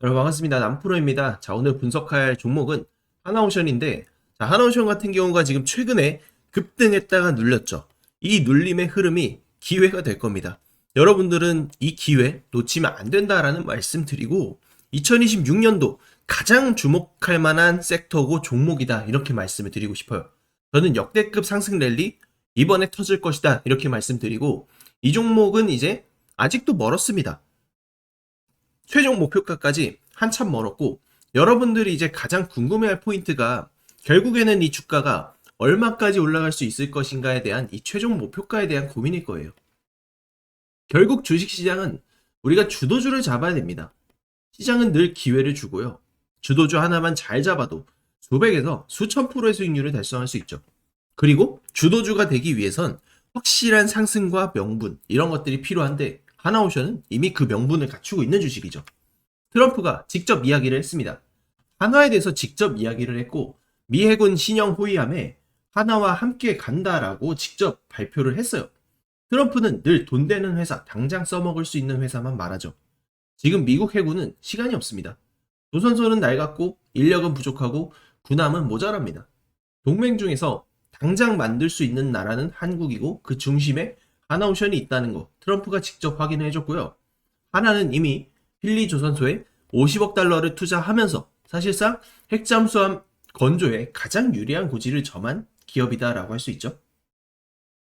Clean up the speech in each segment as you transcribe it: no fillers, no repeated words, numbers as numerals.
여러분 반갑습니다. 남프로입니다. 자, 오늘 분석할 종목은 하나오션인데, 자, 하나오션 같은 경우가 지금 최근에 급등했다가 눌렸죠. 이 눌림의 흐름이 기회가 될 겁니다. 여러분들은 이 기회 놓치면 안 된다라는 말씀 드리고, 2026년도 가장 주목할 만한 섹터고 종목이다, 이렇게 말씀을 드리고 싶어요. 저는 역대급 상승 랠리 이번에 터질 것이다, 이렇게 말씀드리고, 이 종목은 이제 아직도 멀었습니다. 최종 목표가까지 한참 멀었고, 여러분들이 이제 가장 궁금해할 포인트가 결국에는 이 주가가 얼마까지 올라갈 수 있을 것인가에 대한 이 최종 목표가에 대한 고민일 거예요. 결국 주식시장은 우리가 주도주를 잡아야 됩니다. 시장은 늘 기회를 주고요. 주도주 하나만 잘 잡아도 수백에서 수천 프로의 수익률을 달성할 수 있죠. 그리고 주도주가 되기 위해선 확실한 상승과 명분, 이런 것들이 필요한데, 하나오션은 이미 그 명분을 갖추고 있는 주식이죠. 트럼프가 직접 이야기를 했습니다. 한화에 대해서 직접 이야기를 했고, 미 해군 신형 호위함에 하나와 함께 간다라고 직접 발표를 했어요. 트럼프는 늘 돈 되는 회사, 당장 써먹을 수 있는 회사만 말하죠. 지금 미국 해군은 시간이 없습니다. 조선소는 낡았고, 인력은 부족하고, 군함은 모자랍니다. 동맹 중에서 당장 만들 수 있는 나라는 한국이고, 그 중심에 하나오션이 있다는 거 트럼프가 직접 확인해 줬고요. 하나는 이미 필리 조선소에 50억 달러를 투자하면서 사실상 핵잠수함 건조에 가장 유리한 고지를 점한 기업이다라고 할 수 있죠.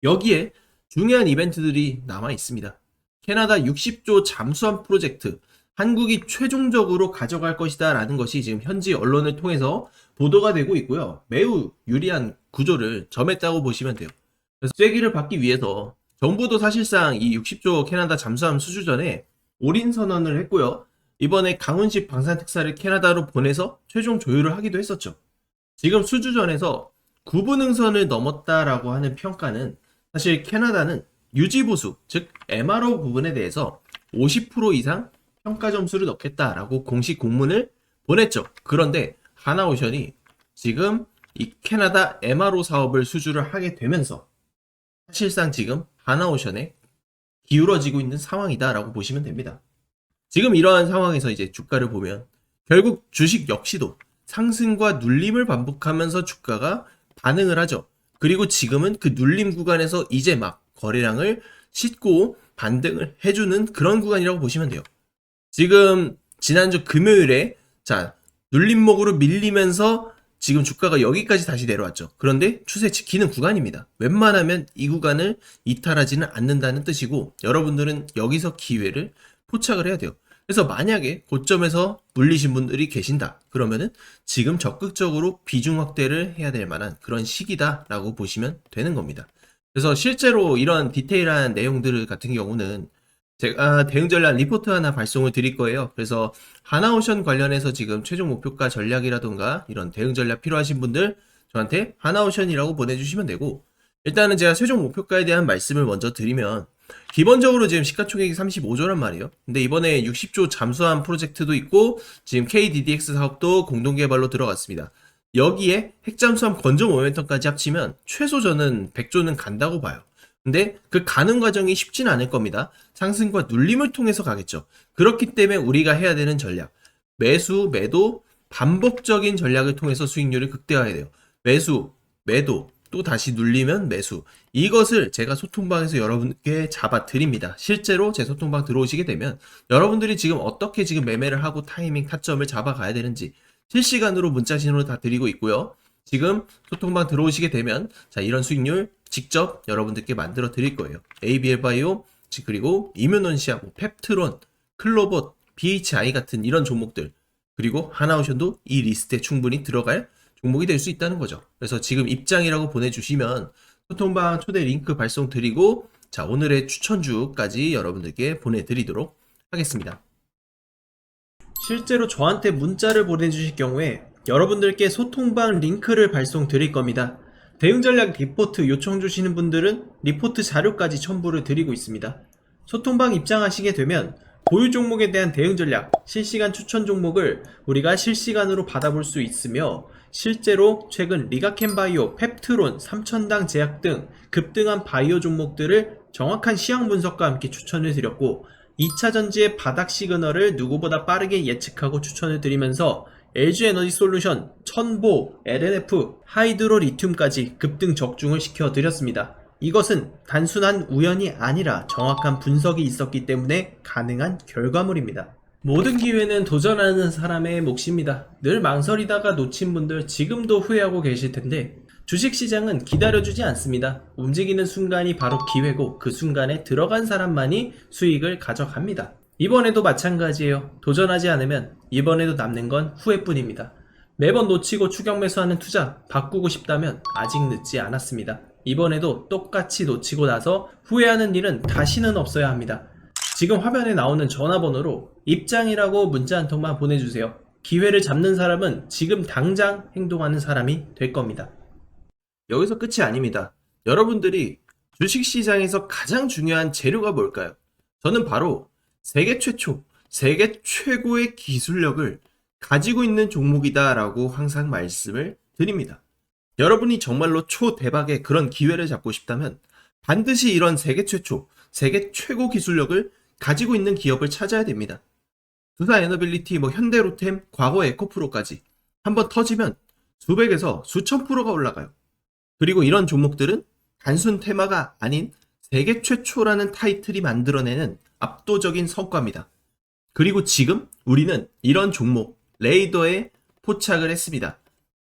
여기에 중요한 이벤트들이 남아 있습니다. 캐나다 60조 잠수함 프로젝트, 한국이 최종적으로 가져갈 것이다 라는 것이 지금 현지 언론을 통해서 보도가 되고 있고요. 매우 유리한 구조를 점했다고 보시면 돼요. 그래서 쐐기를 받기 위해서 정부도 사실상 이 60조 캐나다 잠수함 수주전에 올인 선언을 했고요. 이번에 강훈식 방산특사를 캐나다로 보내서 최종 조율을 하기도 했었죠. 지금 수주전에서 구분응선을 넘었다라고 하는 평가는, 사실 캐나다는 유지보수, 즉 MRO 부분에 대해서 50% 이상 평가 점수를 넣겠다라고 공식 공문을 보냈죠. 그런데 하나오션이 지금 이 캐나다 MRO 사업을 수주를 하게 되면서 사실상 지금 하나오션에 기울어지고 있는 상황이다라고 보시면 됩니다. 지금 이러한 상황에서 이제 주가를 보면 결국 주식 역시도 상승과 눌림을 반복하면서 주가가 반응을 하죠. 그리고 지금은 그 눌림 구간에서 이제 막 거래량을 싣고 반등을 해주는 그런 구간이라고 보시면 돼요. 지금 지난주 금요일에 자 눌림목으로 밀리면서 지금 주가가 여기까지 다시 내려왔죠. 그런데 추세 지키는 구간입니다. 웬만하면 이 구간을 이탈하지는 않는다는 뜻이고, 여러분들은 여기서 기회를 포착을 해야 돼요. 그래서 만약에 고점에서 물리신 분들이 계신다 그러면은 지금 적극적으로 비중 확대를 해야 될 만한 그런 시기다라고 보시면 되는 겁니다. 그래서 실제로 이런 디테일한 내용들 같은 경우는 제가 대응 전략 리포트 하나 발송을 드릴 거예요. 그래서 하나오션 관련해서 지금 최종 목표가 전략이라던가 이런 대응 전략 필요하신 분들 저한테 하나오션이라고 보내주시면 되고, 일단은 제가 최종 목표가에 대한 말씀을 먼저 드리면, 기본적으로 지금 시가총액이 35조란 말이에요. 근데 이번에 60조 잠수함 프로젝트도 있고 지금 KDDX 사업도 공동개발로 들어갔습니다. 여기에 핵잠수함 건조 모멘텀까지 합치면 최소 저는 100조는 간다고 봐요. 근데 그 가는 과정이 쉽진 않을 겁니다. 상승과 눌림을 통해서 가겠죠. 그렇기 때문에 우리가 해야 되는 전략, 매수, 매도, 반복적인 전략을 통해서 수익률을 극대화해야 돼요. 매수, 매도, 또 다시 눌리면 매수. 이것을 제가 소통방에서 여러분께 잡아 드립니다. 실제로 제 소통방 들어오시게 되면 여러분들이 지금 어떻게 지금 매매를 하고 타이밍 타점을 잡아 가야 되는지 실시간으로 문자 신호를 다 드리고 있고요. 지금 소통방 들어오시게 되면 자 이런 수익률 직접 여러분들께 만들어 드릴 거예요. ABL 바이오, 그리고 이뮤논시아, 펩트론, 클로봇, BHI 같은 이런 종목들, 그리고 하나오션도 이 리스트에 충분히 들어갈 종목이 될 수 있다는 거죠. 그래서 지금 입장이라고 보내주시면 소통방 초대 링크 발송 드리고, 자 오늘의 추천주까지 여러분들께 보내드리도록 하겠습니다. 실제로 저한테 문자를 보내주실 경우에 여러분들께 소통방 링크를 발송 드릴 겁니다. 대응전략 리포트 요청 주시는 분들은 리포트 자료까지 첨부를 드리고 있습니다. 소통방 입장하시게 되면 보유 종목에 대한 대응전략, 실시간 추천 종목을 우리가 실시간으로 받아볼 수 있으며, 실제로 최근 리가켄바이오, 펩트론, 삼천당 제약 등 급등한 바이오 종목들을 정확한 시황 분석과 함께 추천을 드렸고, 2차전지의 바닥 시그널을 누구보다 빠르게 예측하고 추천을 드리면서 LG에너지솔루션, 천보, LNF, 하이드로 리튬까지 급등 적중을 시켜드렸습니다. 이것은 단순한 우연이 아니라 정확한 분석이 있었기 때문에 가능한 결과물입니다. 모든 기회는 도전하는 사람의 몫입니다. 늘 망설이다가 놓친 분들 지금도 후회하고 계실 텐데 주식시장은 기다려주지 않습니다. 움직이는 순간이 바로 기회고 그 순간에 들어간 사람만이 수익을 가져갑니다. 이번에도 마찬가지예요. 도전하지 않으면 이번에도 남는 건 후회뿐입니다. 매번 놓치고 추격 매수하는 투자 바꾸고 싶다면 아직 늦지 않았습니다. 이번에도 똑같이 놓치고 나서 후회하는 일은 다시는 없어야 합니다. 지금 화면에 나오는 전화번호로 입장이라고 문자 한 통만 보내주세요. 기회를 잡는 사람은 지금 당장 행동하는 사람이 될 겁니다. 여기서 끝이 아닙니다. 여러분들이 주식시장에서 가장 중요한 재료가 뭘까요? 저는 바로 세계 최초, 세계 최고의 기술력을 가지고 있는 종목이다 라고 항상 말씀을 드립니다. 여러분이 정말로 초대박의 그런 기회를 잡고 싶다면 반드시 이런 세계 최초, 세계 최고 기술력을 가지고 있는 기업을 찾아야 됩니다. 두산에너빌리티, 현대로템, 과거 에코프로까지 한번 터지면 수백에서 수천 프로가 올라가요. 그리고 이런 종목들은 단순 테마가 아닌 세계 최초라는 타이틀이 만들어내는 압도적인 성과입니다. 그리고 지금 우리는 이런 종목 레이더에 포착을 했습니다.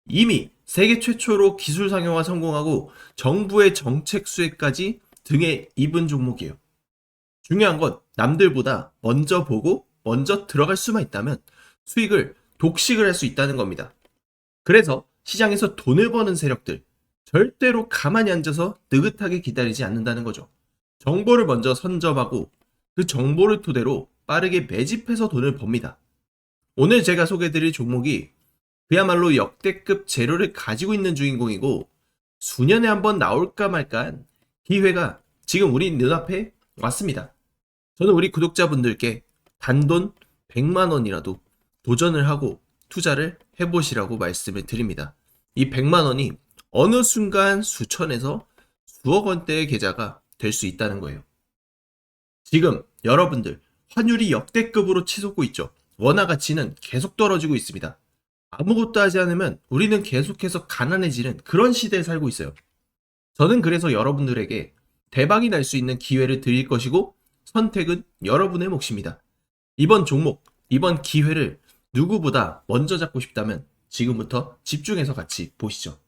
이미 세계 최초로 기술 상용화 성공하고 정부의 정책 수혜까지 등에 입은 종목이에요. 중요한 건 남들보다 먼저 보고 먼저 들어갈 수만 있다면 수익을 독식을 할 수 있다는 겁니다. 그래서 시장에서 돈을 버는 세력들 절대로 가만히 앉아서 느긋하게 기다리지 않는다는 거죠. 정보를 먼저 선점하고 그 정보를 토대로 빠르게 매집해서 돈을 법니다. 오늘 제가 소개해드릴 종목이 그야말로 역대급 재료를 가지고 있는 주인공이고 수년에 한번 나올까 말까한 기회가 지금 우리 눈앞에 왔습니다. 저는 우리 구독자분들께 단돈 100만 원이라도 도전을 하고 투자를 해보시라고 말씀을 드립니다. 이 100만 원이 어느 순간 수천에서 수억 원대의 계좌가 될 수 있다는 거예요. 지금 여러분들 환율이 역대급으로 치솟고 있죠. 원화 가치는 계속 떨어지고 있습니다. 아무것도 하지 않으면 우리는 계속해서 가난해지는 그런 시대에 살고 있어요. 저는 그래서 여러분들에게 대박이 날 수 있는 기회를 드릴 것이고 선택은 여러분의 몫입니다. 이번 종목, 이번 기회를 누구보다 먼저 잡고 싶다면 지금부터 집중해서 같이 보시죠.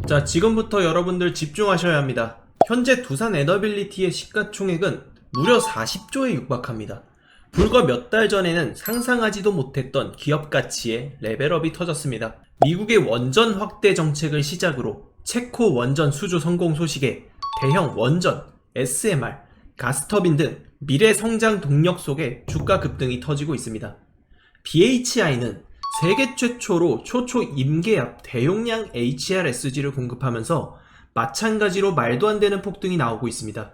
자, 지금부터 여러분들 집중하셔야 합니다. 현재 두산 에너빌리티의 시가총액은 무려 40조에 육박합니다. 불과 몇 달 전에는 상상하지도 못했던 기업 가치의 레벨업이 터졌습니다. 미국의 원전 확대 정책을 시작으로 체코 원전 수주 성공 소식에 대형 원전, SMR, 가스터빈 등 미래 성장 동력 속에 주가 급등이 터지고 있습니다. BHI는 세계 최초로 초초 임계압 대용량 HRSG를 공급하면서 마찬가지로 말도 안 되는 폭등이 나오고 있습니다.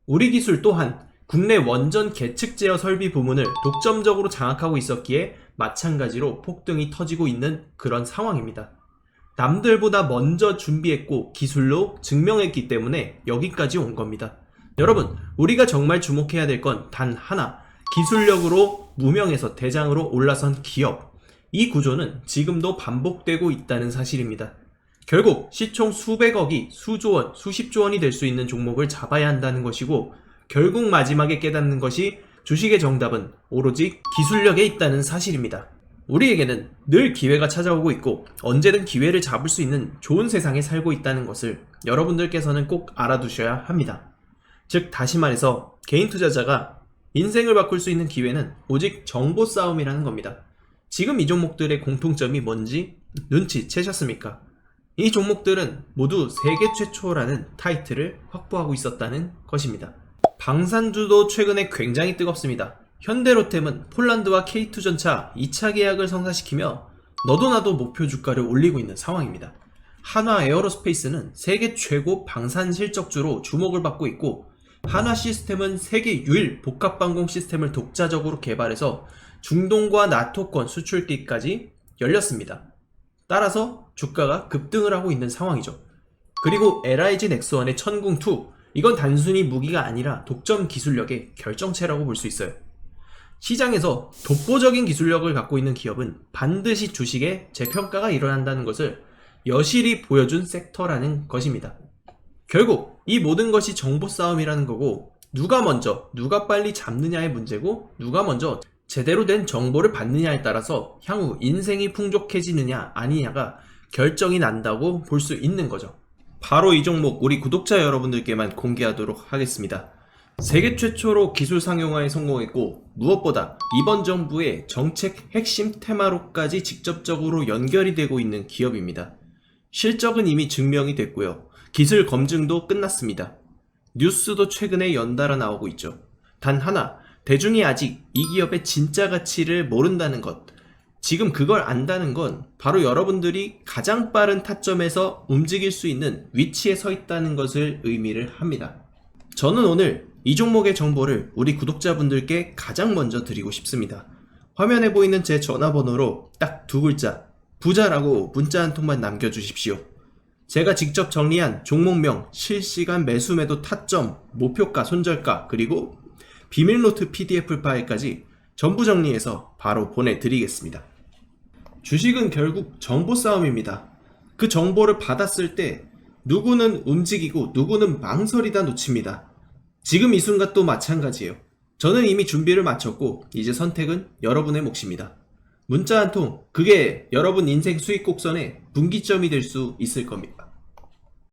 우리 기술 또한 국내 원전 계측 제어 설비 부문을 독점적으로 장악하고 있었기에 마찬가지로 폭등이 터지고 있는 그런 상황입니다. 남들보다 먼저 준비했고 기술로 증명했기 때문에 여기까지 온 겁니다. 여러분, 우리가 정말 주목해야 될 건 단 하나, 기술력으로 무명에서 대장으로 올라선 기업. 이 구조는 지금도 반복되고 있다는 사실입니다. 결국 시총 수백억이 수조 원, 수십조 원이 될 수 있는 종목을 잡아야 한다는 것이고 결국 마지막에 깨닫는 것이 주식의 정답은 오로지 기술력에 있다는 사실입니다. 우리에게는 늘 기회가 찾아오고 있고 언제든 기회를 잡을 수 있는 좋은 세상에 살고 있다는 것을 여러분들께서는 꼭 알아두셔야 합니다. 즉 다시 말해서 개인 투자자가 인생을 바꿀 수 있는 기회는 오직 정보 싸움이라는 겁니다. 지금 이 종목들의 공통점이 뭔지 눈치채셨습니까? 이 종목들은 모두 세계 최초라는 타이틀을 확보하고 있었다는 것입니다. 방산주도 최근에 굉장히 뜨겁습니다. 현대로템은 폴란드와 K2전차 2차 계약을 성사시키며 너도 나도 목표 주가를 올리고 있는 상황입니다. 한화 에어로스페이스는 세계 최고 방산 실적주로 주목을 받고 있고 한화 시스템은 세계 유일 복합방공 시스템을 독자적으로 개발해서 중동과 나토권 수출기까지 열렸습니다. 따라서 주가가 급등을 하고 있는 상황이죠. 그리고 LIG 넥스원의 천궁2, 이건 단순히 무기가 아니라 독점 기술력의 결정체라고 볼 수 있어요. 시장에서 독보적인 기술력을 갖고 있는 기업은 반드시 주식에 재평가가 일어난다는 것을 여실히 보여준 섹터라는 것입니다. 결국 이 모든 것이 정보 싸움이라는 거고, 누가 먼저, 누가 빨리 잡느냐의 문제고, 누가 먼저 제대로 된 정보를 받느냐에 따라서 향후 인생이 풍족해지느냐 아니냐가 결정이 난다고 볼 수 있는 거죠. 바로 이 종목 우리 구독자 여러분들께만 공개하도록 하겠습니다. 세계 최초로 기술 상용화에 성공했고, 무엇보다 이번 정부의 정책 핵심 테마로까지 직접적으로 연결이 되고 있는 기업입니다. 실적은 이미 증명이 됐고요. 기술 검증도 끝났습니다. 뉴스도 최근에 연달아 나오고 있죠. 단 하나, 대중이 아직 이 기업의 진짜 가치를 모른다는 것. 지금 그걸 안다는 건 바로 여러분들이 가장 빠른 타점에서 움직일 수 있는 위치에 서 있다는 것을 의미를 합니다. 저는 오늘 이 종목의 정보를 우리 구독자분들께 가장 먼저 드리고 싶습니다. 화면에 보이는 제 전화번호로 딱 두 글자, 부자라고 문자 한 통만 남겨주십시오. 제가 직접 정리한 종목명, 실시간 매수 매도 타점, 목표가, 손절가, 그리고 비밀노트 PDF 파일까지 전부 정리해서 바로 보내드리겠습니다. 주식은 결국 정보 싸움입니다. 그 정보를 받았을 때 누구는 움직이고 누구는 망설이다 놓칩니다. 지금 이 순간 또 마찬가지예요. 저는 이미 준비를 마쳤고 이제 선택은 여러분의 몫입니다. 문자 한 통, 그게 여러분 인생 수익 곡선의 분기점이 될 수 있을 겁니다.